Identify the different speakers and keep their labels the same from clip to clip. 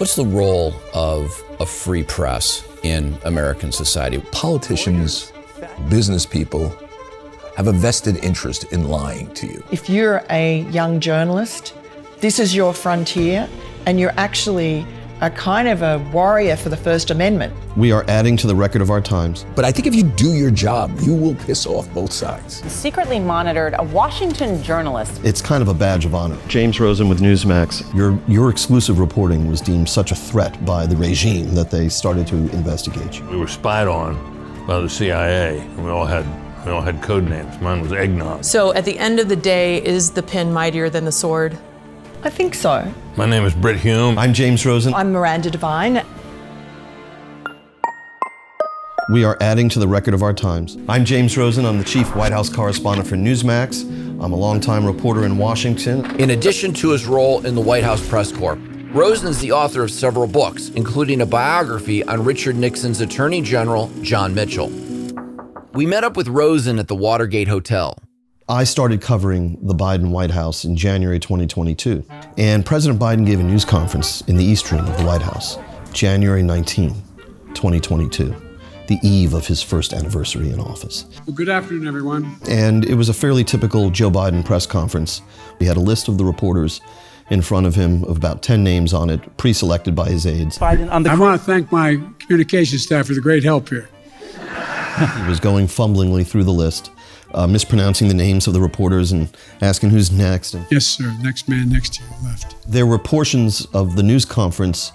Speaker 1: What's the role of a free press in American society?
Speaker 2: Politicians, business people have a vested interest in lying to you.
Speaker 3: If you're a young journalist, this is your frontier, and you're actually a kind of a warrior for the First Amendment.
Speaker 4: We are adding to the record of our times.
Speaker 2: But I think if you do your job, you will piss off both sides.
Speaker 5: Secretly monitored a Washington journalist.
Speaker 4: It's kind of a badge of honor.
Speaker 6: James Rosen with Newsmax.
Speaker 4: Your exclusive reporting was deemed such a threat by the regime that they started to investigate you.
Speaker 7: We were spied on by the CIA, and we all had code names. Mine was Eggnog.
Speaker 8: So at the end of the day, is the pen mightier than the sword?
Speaker 3: I think so.
Speaker 7: My name is Brit Hume.
Speaker 4: I'm James Rosen.
Speaker 3: I'm Miranda Devine.
Speaker 4: We are adding to the record of our times. I'm James Rosen. I'm the chief White House correspondent for Newsmax. I'm a longtime reporter in Washington.
Speaker 1: In addition to his role in the White House Press Corps, Rosen is the author of several books, including a biography on Richard Nixon's Attorney General, John Mitchell. We met up with Rosen at the Watergate Hotel.
Speaker 4: I started covering the Biden White House in January 2022, and President Biden gave a news conference in the East Room of the White House, January 19, 2022, the eve of his first anniversary in office.
Speaker 9: Well, good afternoon, everyone.
Speaker 4: And it was a fairly typical Joe Biden press conference. We had a list of the reporters in front of him of about 10 names on it, pre-selected by his aides.
Speaker 9: I want to thank my communications staff for the great help here.
Speaker 4: He was going fumblingly through the list, mispronouncing the names of the reporters and asking who's next.
Speaker 9: Yes, sir. Next man next to you, left.
Speaker 4: There were portions of the news conference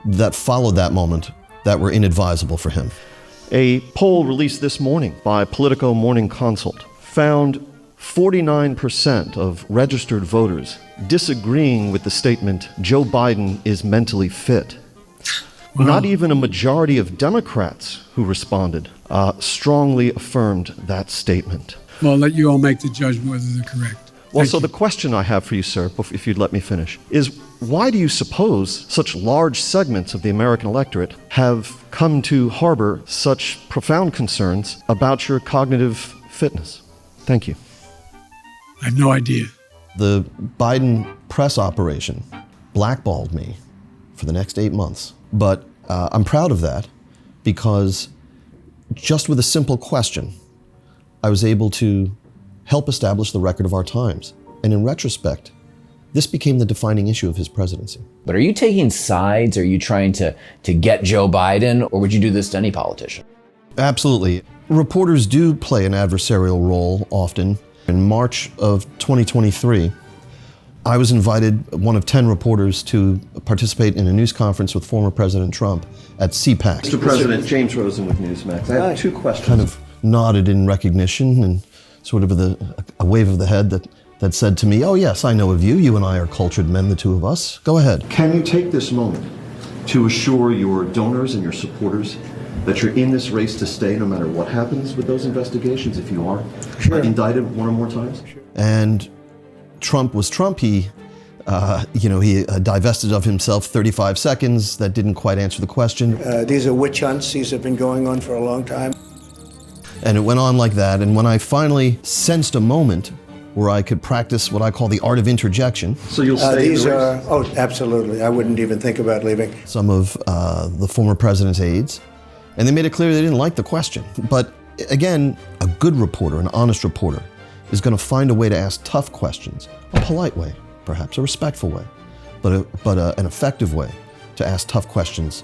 Speaker 4: that followed that moment that were inadvisable for him.
Speaker 6: A poll released this morning by Politico Morning Consult found 49% of registered voters disagreeing with the statement, Joe Biden is mentally fit.
Speaker 9: Wow.
Speaker 6: Not even a majority of Democrats who responded strongly affirmed that statement.
Speaker 9: Well, I'll let you all make the judgment whether they're correct.
Speaker 6: Well, so the question I have for you, sir, if you'd let me finish, is why do you suppose such large segments of the American electorate have come to harbor such profound concerns about your cognitive fitness? Thank you.
Speaker 9: I have no idea.
Speaker 4: The Biden press operation blackballed me for the next 8 months. But I'm proud of that because just with a simple question, I was able to help establish the record of our times. And in retrospect, this became the defining issue of his presidency.
Speaker 1: But are you taking sides? Are you trying to get Joe Biden, or would you do this to any politician?
Speaker 4: Absolutely. Reporters do play an adversarial role often. In March of 2023, I was invited, one of 10 reporters, to participate in a news conference with former President Trump at CPAC.
Speaker 6: Mr. President, James Rosen with Newsmax. I have two questions.
Speaker 4: Kind of nodded in recognition and sort of a wave of the head that said to me, oh yes, I know of you. You and I are cultured men, the two of us. Go ahead.
Speaker 6: Can you take this moment to assure your donors and your supporters that you're in this race to stay no matter what happens with those investigations if you are indicted one or more times?
Speaker 4: And Trump was Trump. He divested of himself 35 seconds. That didn't quite answer the question.
Speaker 10: These are witch hunts. These have been going on for a long time.
Speaker 4: And it went on like that. And when I finally sensed a moment where I could practice what I call the art of interjection.
Speaker 6: So you'll stay
Speaker 10: these are, oh, absolutely. I wouldn't even think about leaving.
Speaker 4: Some of the former president's aides. And they made it clear they didn't like the question. But again, a good reporter, an honest reporter, is going to find a way to ask tough questions, a polite way, perhaps a respectful way, but an effective way to ask tough questions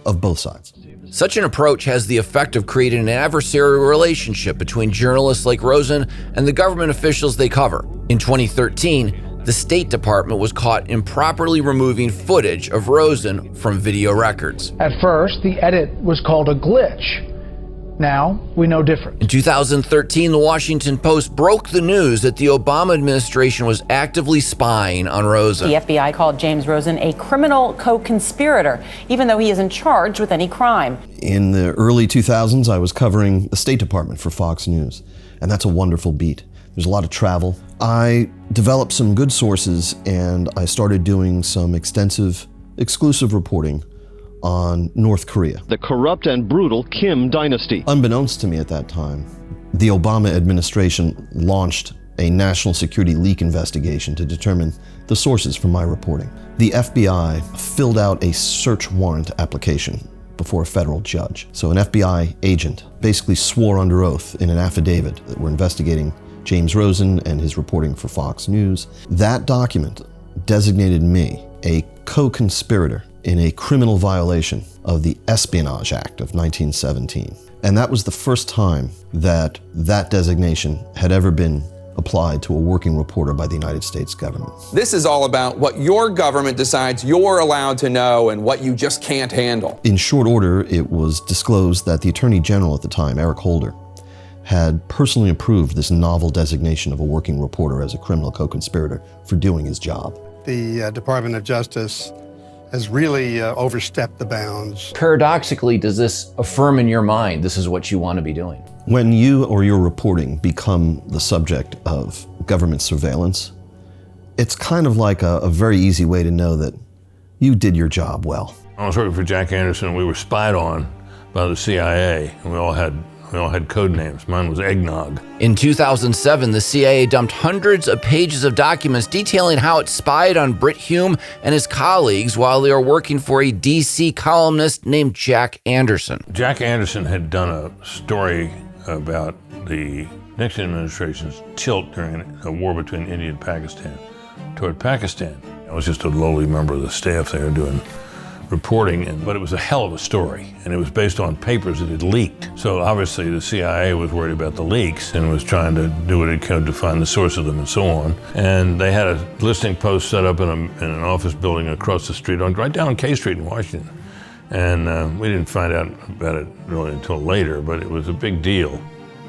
Speaker 4: of both sides.
Speaker 1: Such an approach has the effect of creating an adversarial relationship between journalists like Rosen and the government officials they cover. In 2013, the State Department was caught improperly removing footage of Rosen from video records.
Speaker 11: At first, the edit was called a glitch. Now, we know different.
Speaker 1: In 2013, the Washington Post broke the news that the Obama administration was actively spying on Rosen.
Speaker 5: The FBI called James Rosen a criminal co-conspirator, even though he isn't charged with any crime.
Speaker 4: In the early 2000s, I was covering the State Department for Fox News, and that's a wonderful beat. There's a lot of travel. I developed some good sources, and I started doing some extensive, exclusive reporting on North Korea.
Speaker 6: The corrupt and brutal Kim dynasty.
Speaker 4: Unbeknownst to me at that time, the Obama administration launched a national security leak investigation to determine the sources for my reporting. The FBI filled out a search warrant application before a federal judge. So an FBI agent basically swore under oath in an affidavit that we're investigating James Rosen and his reporting for Fox News. That document designated me a co-conspirator in a criminal violation of the Espionage Act of 1917. And that was the first time that that designation had ever been applied to a working reporter by the United States government.
Speaker 12: This is all about what your government decides you're allowed to know and what you just can't handle.
Speaker 4: In short order, it was disclosed that the Attorney General at the time, Eric Holder, had personally approved this novel designation of a working reporter as a criminal co-conspirator for doing his job.
Speaker 13: The Department of Justice has really overstepped the bounds.
Speaker 1: Paradoxically, does this affirm in your mind this is what you want to be doing?
Speaker 4: When you or your reporting become the subject of government surveillance, it's kind of like a very easy way to know that you did your job well.
Speaker 7: I was working for Jack Anderson. We were spied on by the CIA, and we all had code names. Mine was Eggnog.
Speaker 1: In 2007, the CIA dumped hundreds of pages of documents detailing how it spied on Brit Hume and his colleagues while they were working for a DC columnist named Jack Anderson.
Speaker 7: Jack Anderson had done a story about the Nixon administration's tilt during a war between India and Pakistan toward Pakistan. I was just a lowly member of the staff there doing reporting, but it was a hell of a story, and it was based on papers that had leaked. So obviously the CIA was worried about the leaks and was trying to do what it could to find the source of them and so on. And they had a listening post set up in an office building across the street, right down K Street in Washington. And we didn't find out about it really until later, but it was a big deal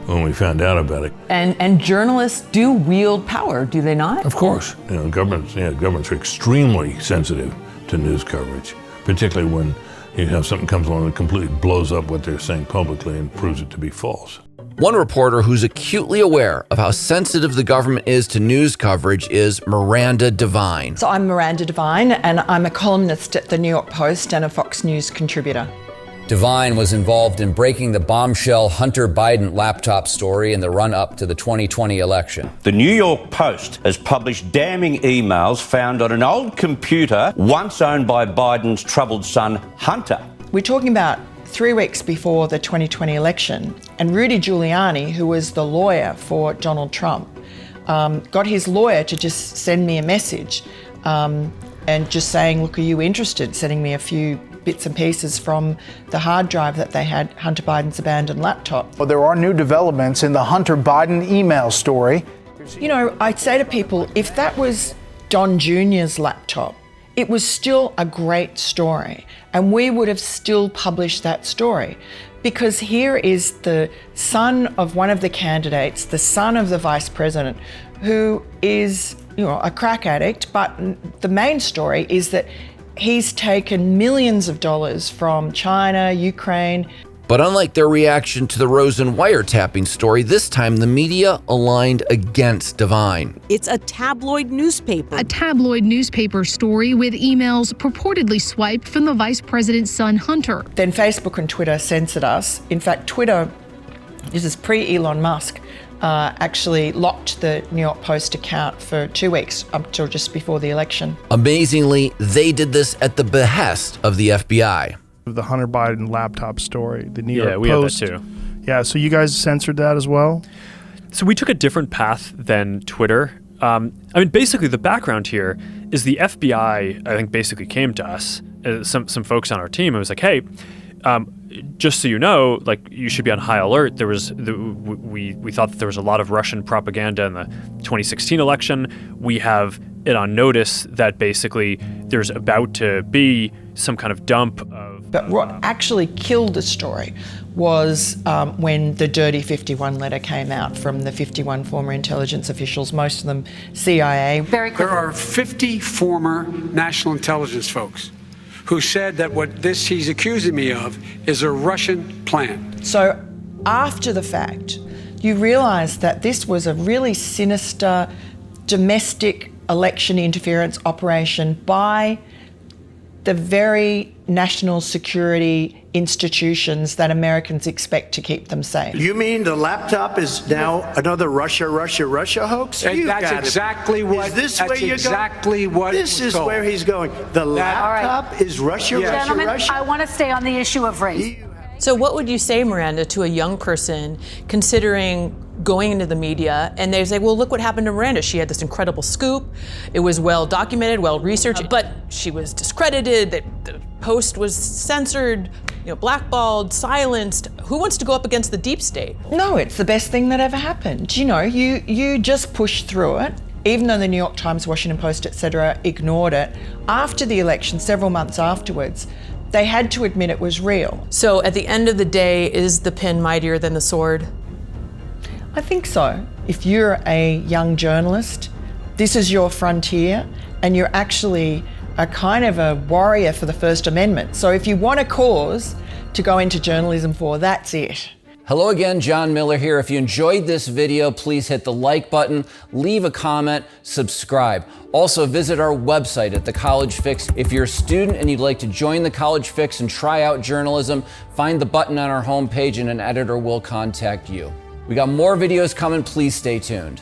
Speaker 7: when we found out about it.
Speaker 5: And journalists do wield power, do they not?
Speaker 7: Of course. Governments are extremely sensitive to news coverage, particularly when you have something comes along that completely blows up what they're saying publicly and proves it to be false.
Speaker 1: One reporter who's acutely aware of how sensitive the government is to news coverage is Miranda Devine.
Speaker 3: So I'm Miranda Devine, and I'm a columnist at the New York Post and a Fox News contributor.
Speaker 14: Devine was involved in breaking the bombshell Hunter Biden laptop story in the run-up to the 2020 election.
Speaker 15: The New York Post has published damning emails found on an old computer once owned by Biden's troubled son, Hunter.
Speaker 3: We're talking about 3 weeks before the 2020 election, and Rudy Giuliani, who was the lawyer for Donald Trump, got his lawyer to just send me a message and just saying, look, are you interested? Sending me a few bits and pieces from the hard drive that they had, Hunter Biden's abandoned laptop.
Speaker 11: Well, there are new developments in the Hunter Biden email story.
Speaker 3: You know, I'd say to people, if that was Don Jr.'s laptop, it was still a great story, and we would have still published that story, because here is the son of one of the candidates, the son of the vice president, who is, a crack addict, but the main story is that he's taken millions of dollars from China, Ukraine.
Speaker 1: But unlike their reaction to the Rosen wiretapping story, this time the media aligned against Devine.
Speaker 16: It's a tabloid newspaper.
Speaker 17: A tabloid newspaper story with emails purportedly swiped from the vice president's son, Hunter.
Speaker 3: Then Facebook and Twitter censored us. In fact, Twitter, this is pre-Elon Musk, actually locked the New York Post account for 2 weeks up till just before the election.
Speaker 1: Amazingly, they did this at the behest of the FBI.
Speaker 18: The Hunter Biden laptop story, the New York Post.
Speaker 19: Yeah, we have that too.
Speaker 18: Yeah, so you guys censored that as well?
Speaker 19: So we took a different path than Twitter. Basically the background here is the FBI, I think, basically came to us, some folks on our team, and was like, hey, just so you know, like, you should be on high alert. We thought that there was a lot of Russian propaganda in the 2016 election. We have it on notice that basically there's about to be some kind of dump of...
Speaker 3: But what actually killed the story was when the Dirty 51 letter came out from the 51 former intelligence officials, most of them CIA.
Speaker 9: There are 50 former national intelligence folks who said that what he's accusing me of is a Russian plan.
Speaker 3: So after the fact, you realise that this was a really sinister domestic election interference operation by the very national security institutions that Americans expect to keep them safe.
Speaker 20: You mean the laptop is now another Russia hoax?
Speaker 9: And that's exactly what.
Speaker 20: Is this
Speaker 9: that's
Speaker 20: where you're
Speaker 9: exactly
Speaker 20: going?
Speaker 9: what.
Speaker 20: This is
Speaker 9: told.
Speaker 20: where he's going. The laptop is Russia,
Speaker 21: Gentlemen,
Speaker 20: Russia.
Speaker 21: I want to stay on the issue of race.
Speaker 8: So what would you say, Miranda, to a young person considering going into the media and they say, well, look what happened to Miranda. She had this incredible scoop. It was well documented, well researched, but she was discredited, the post was censored, blackballed, silenced. Who wants to go up against the deep state?
Speaker 3: No, it's the best thing that ever happened. You just push through it. Even though the New York Times, Washington Post, etc. ignored it, after the election, several months afterwards, they had to admit it was real.
Speaker 8: So at the end of the day, is the pen mightier than the sword?
Speaker 3: I think so. If you're a young journalist, this is your frontier, and you're actually a kind of a warrior for the First Amendment. So if you want a cause to go into journalism for, that's it.
Speaker 14: Hello again, John Miller here. If you enjoyed this video, please hit the like button, leave a comment, subscribe. Also visit our website at The College Fix. If you're a student and you'd like to join The College Fix and try out journalism, find the button on our homepage and an editor will contact you. We got more videos coming, please stay tuned.